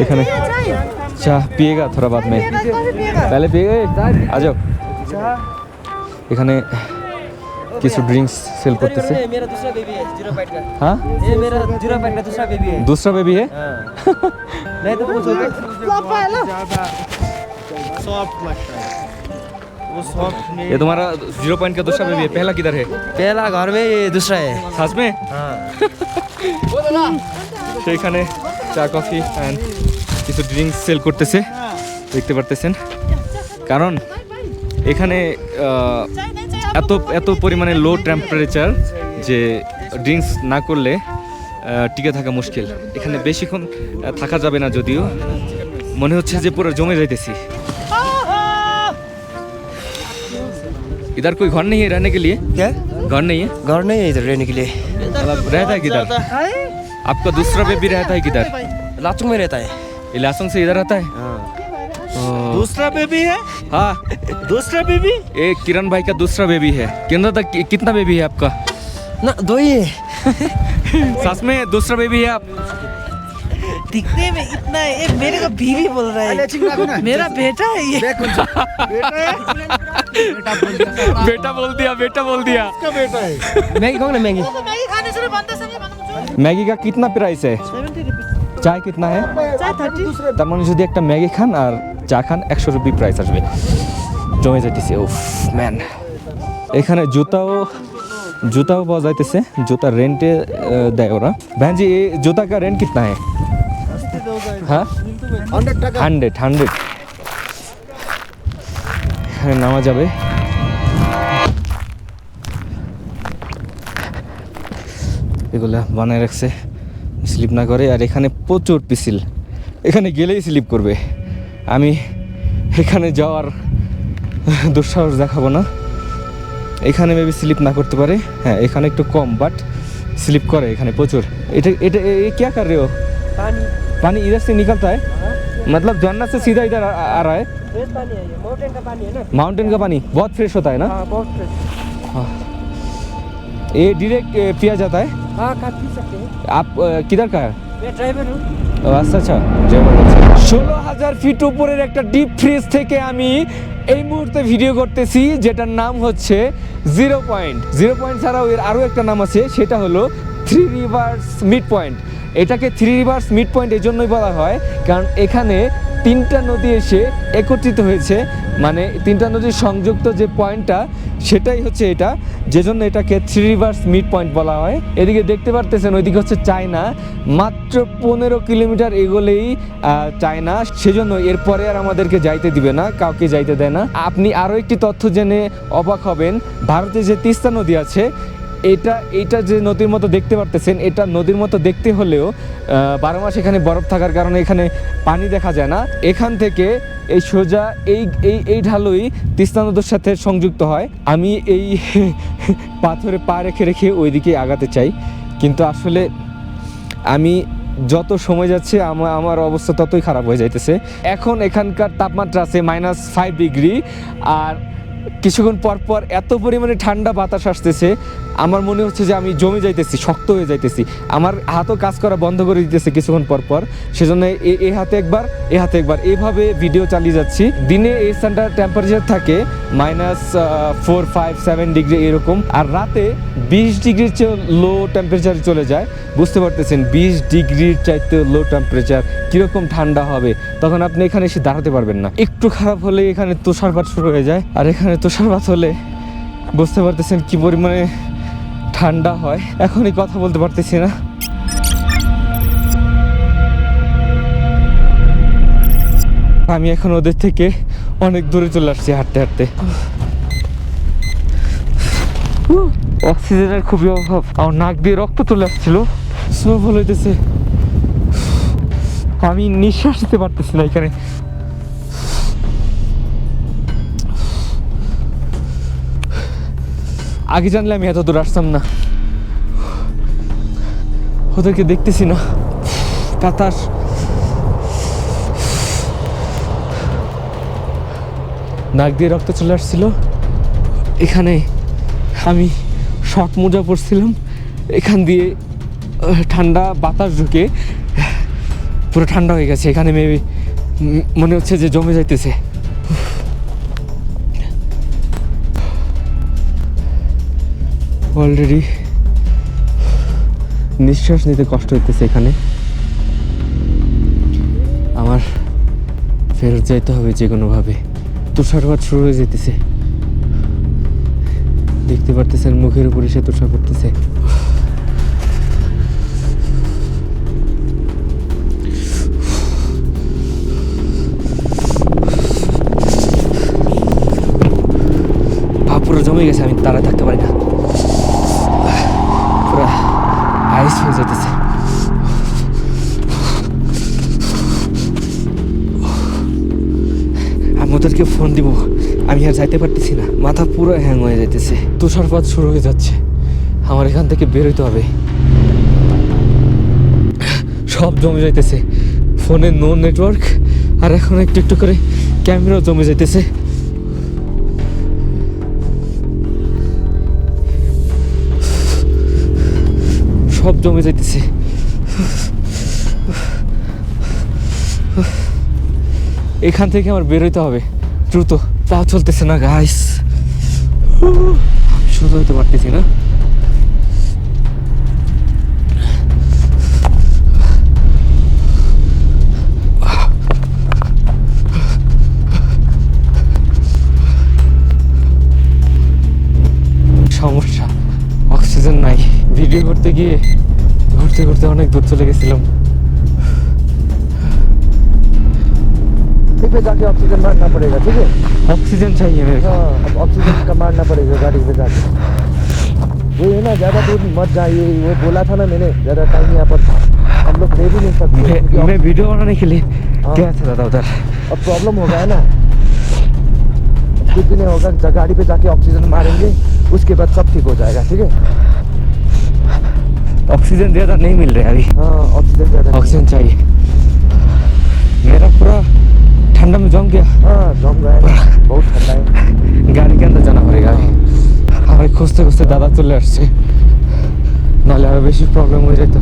এখানে চাহ পিएगा थोड़ा बाद में पहले पिएगा आ जाओ এখানে কিছু ড্রিঙ্কস সেল করতেছে मेरा दूसरा बेबी है 0 पॉइंट का हाँ ये मेरा 0 पॉइंट का दूसरा बेबी है दूसरा बेबी है नहीं तो पूछो सॉफ्ट लगता है वो सॉफ्ट ये तुम्हारा 0 पॉइंट का दूसरा बेबी है पहला किधर है पहला घर में ये दूसरा है साथ में हाँ সেখানে চা কফি অ্যান্ড কিছু ড্রিঙ্কস সেল করতেছে দেখতে পারতেছেন কারণ এখানে এত এত পরিমাণে লো টেম্পারেচার যে ড্রিঙ্কস না করলে টিকে থাকা মুশকিল এখানে বেশিক্ষণ থাকা যাবে না যদিও মনে হচ্ছে যে পুরো জমে যাইতেছি इधर कोई घर नहीं है रहने के लिए क्या घर नहीं है घर नहीं है इधर रहने के लिए मतलब रहता है किधर आपका दूसरा बेबी रहता है किधर लाचुंग में रहता है इलासंग से इधर आता है दूसरा बेबी है हाँ दूसरा बेबी ये किरण भाई का दूसरा बेबी है किरण तक कितना बेबी है आपका ना दो ही है सास में दूसरा बेबी है आप दिखने में इतना है ये मेरे को बीवी बोल रहा है मेरा बेटा है ये बेटा बोल दिया इसका बेटा है मैगी खाओ ना मैगी मैगी खाने से बनता समय मैगी का कितना प्राइस है 70 रुपीस চায় कितना है चाय 30 তার মানে যদি একটা ম্যাগি খান আর চা খান 100 রুপি প্রাইস আসবে জমে যাইতেছে উফ ম্যান এখানে জুতাও পাওয়া যাইতেছে জুতা রেন্টে দেয় ওরা बहन जी ये जूता का रेंट कितना है हाँ 100 টাকা 100 এখানে নামা যাবে এগুলা বানায় রাখছে স্লিপ না করে আর এখানে প্রচুর পিছিল এখানে গেলেই স্লিপ করবে আমি এখানে যাওয়ার দুঃসাহস দেখাবো না এখানে মেবি স্লিপ না করতে পারে হ্যাঁ এখানে একটু কম বাট স্লিপ করে এখানে প্রচুর এটা এটা ये क्या कर रहे हो पानी पानी इधर से निकलता है मतलब झरना से सीधा इधर आ रहा है फ्रेश पानी है ये माउंटेन का पानी है ना माउंटेन का पानी बहुत फ्रेश होता है ना हाँ बहुत फ्रेश ये डायरेक्ट पिया जाता है हाँ खा पी सकते हैं आप किधर का है मैं ड्राइवर हूँ আচ্ছা আচ্ছা 16,000 ফিট উপরের একটা ডিপ ফ্রিজ থেকে আমি এই মুহূর্তে ভিডিও করতেছি যেটার নাম হচ্ছে 0 পয়েন্ট ছাড়াও এর আরও একটা নাম আছে সেটা হলো 3 রিভার্স মিড পয়েন্ট এটাকে 3 রিভার্স মিড পয়েন্ট এই জন্যই বলা হয় কারণ এখানে 3টা নদী এসে একত্রিত হয়েছে মানে 3টা নদীর সংযুক্ত যে পয়েন্টটা সেটাই হচ্ছে এটা যেজন্য এটাকে 3 রিভার্স মিড পয়েন্ট বলা হয় এদিকে দেখতে পারতেছেন ওইদিকে হচ্ছে চায়না মাত্র 15 কিলোমিটার এগোলেই চায়না সেজন্য এরপরে আর আমাদেরকে যাইতে দিবে না কাউকে যাইতে দেয় না আপনি আরও একটি তথ্য জেনে অবাক হবেন ভারতে যে তিস্তা নদী আছে এটা যে নদীর মতো দেখতে পারতেছেন এটা নদীর মতো দেখতে হলেও 12 মাস এখানে বরফ থাকার কারণে এখানে পানি দেখা যায় না এখান থেকে এই সোজা এই ঢালুই তিস্তা নদীর সাথে সংযুক্ত হয় আমি এই পাথরে পা রেখে ওইদিকে আগাতে চাই কিন্তু আসলে আমি যত সময় যাচ্ছে আমার অবস্থা ততই খারাপ হয়ে যাইতেছে এখন এখানকার তাপমাত্রা আছে -5 ডিগ্রি আর কিছুক্ষণ পর এত পরিমাণে ঠান্ডা বাতাস আসতেছে আমার মনে হচ্ছে যে আমি জমে যাইতেছি শক্ত হয়ে যাইতেছি আমার হাতও কাজ করা বন্ধ করে দিতেছে কিছুক্ষণ পর সেজন্য এই হাতে একবার এইভাবে ভিডিও চালিয়ে যাচ্ছি দিনে এই স্থানটার টেম্পারেচার থাকে -4, 5, 7 ডিগ্রি এরকম আর রাতে 20 ডিগ্রির চেয়ে লো টেম্পারেচার চলে যায় বুঝতে পারতেছেন 20 ডিগ্রির চাইতে লো টেম্পারেচার কীরকম ঠান্ডা হবে তখন আপনি এখানে এসে দাঁড়াতে পারবেন না একটু খারাপ হলে এখানে তুষারপাত শুরু হয়ে যায় আর এখানে তুষারপাত হলে বুঝতে পারতেছেন কি পরিমাণে ঠান্ডা হয় এখনই কথা বলতে পারতেছি না আমি এখন ওদের থেকে অনেক দূরে চলে আসছি হাঁটতে অক্সিজেনের খুবই অভাব আমার নাক দিয়ে রক্ত চলে আসছিল স্নোফল হইতেছে আমি নিঃশ্বাস নিতে পারতেছি না এখানে আগে জানলে আমি এত দূর আসতাম না ওদেরকে দেখতেছি না বাতাস নাক দিয়ে রক্ত চলে আসছিল এখানে আমি শর্ট মোজা পরছিলাম এখান দিয়ে ঠান্ডা বাতাস ঢুকে পুরো ঠান্ডা হয়ে গেছে এখানে মেবি মনে হচ্ছে যে জমে যাইতেছে অলরেডি নিঃশ্বাস নিতে কষ্ট হইতেছে এখানে আমার ফেরত যাইতে হবে যে কোনোভাবে তুষারপাত শুরু হয়ে যেতেছে দেখতে পারতেছেন মুখের উপরে সে তুষার পড়তেছে পা পুরো জমে গেছে আমি দাঁড়ায় থাকতে পারি না পুরো আইস হয়ে যেতেছে আমি ওদেরকে ফোন দিব আমি আর যাইতে পারতেছি না মাথা পুরো হ্যাং হয়ে যাইতেছে তুষারপাত শুরু হয়ে যাচ্ছে আমার এখান থেকে বের হইতে হবে সব জমে যাইতেছে ফোনে নো নেটওয়ার্ক আর এখন একটু একটু করে ক্যামেরাও জমে যাইতেছে সব জমে যাইতেছে এখান থেকে আমার বের হইতে হবে দ্রুত পা চলতেছে না গাইস শুরু হইতে পারতেছি না সমস্যা অক্সিজেন নাই ভিডিও করতে গিয়ে ঘুরতে ঘুরতে অনেক দূর চলে গেছিলাম पे जाके ऑक्सीजन मारना पड़ेगा ठीक है ऑक्सीजन चाहिए मेरे को हाँ अब ऑक्सीजन का मारना पड़ेगा गाड़ी पे जाके वो है ना ज़्यादा दूर मत जाइए वो बोला था ना मैंने ज़्यादा टाइम यहाँ पर हम लोग रह भी नहीं सकते क्योंकि मैं वीडियो बनाने के लिए हाँ। गया था दादा उधर अब प्रॉब्लम होगा है ना कुछ भी नहीं होगा गाड़ी पे जाके ऑक्सीजन मारेंगे उसके बाद सब ठीक हो जाएगा ठीक है ऑक्सीजन ज़्यादा नहीं मिल रहा है अभी हाँ ऑक्सीजन ज़्यादा ऑक्सीजन चाहिए मेरा पूरा ठंडा में जम गया हाँ जम गया है ना बहुत ठंडा है गाड़ी के अंदर जाना पड़ेगा अभी हमें खुजते खुजते दादा चले আসছে নাহলে আরো বেশি প্রবলেম হয়ে যেত